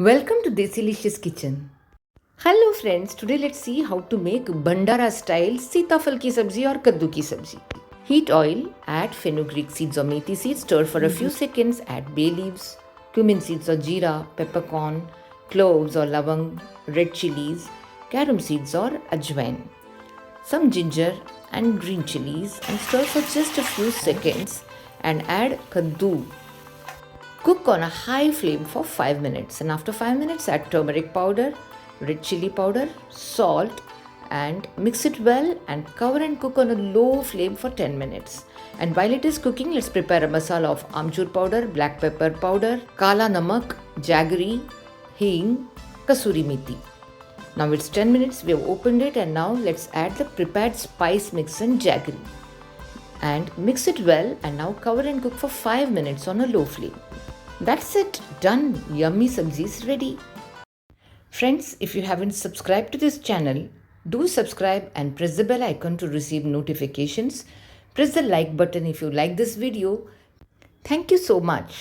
Welcome to Desilicious Kitchen. Hello friends, today let's see how to make bhandara style seetaphal ki sabzi or kaddu ki sabzi. Heat oil, add fenugreek seeds or methi seeds, stir for a few seconds, add bay leaves, cumin seeds or jeera, peppercorn, cloves or lavang, red chillies, carom seeds or ajwain, some ginger and green chillies and stir for just a few seconds and add kaddu. Cook on a high flame for 5 minutes and after 5 minutes add turmeric powder, red chilli powder, salt and mix it well and cover and cook on a low flame for 10 minutes. And while it is cooking, let's prepare a masala of amchur powder, black pepper powder, kala namak, jaggery, hing, kasuri methi. Now it's 10 minutes, we have opened it and now let's add the prepared spice mix and jaggery. And mix it well and now cover and cook for 5 minutes on a low flame. That's it, done. Yummy sabzi is ready. Friends, if you haven't subscribed to this channel, do subscribe and press the bell icon to receive notifications. Press the like button if you like this video. Thank you so much.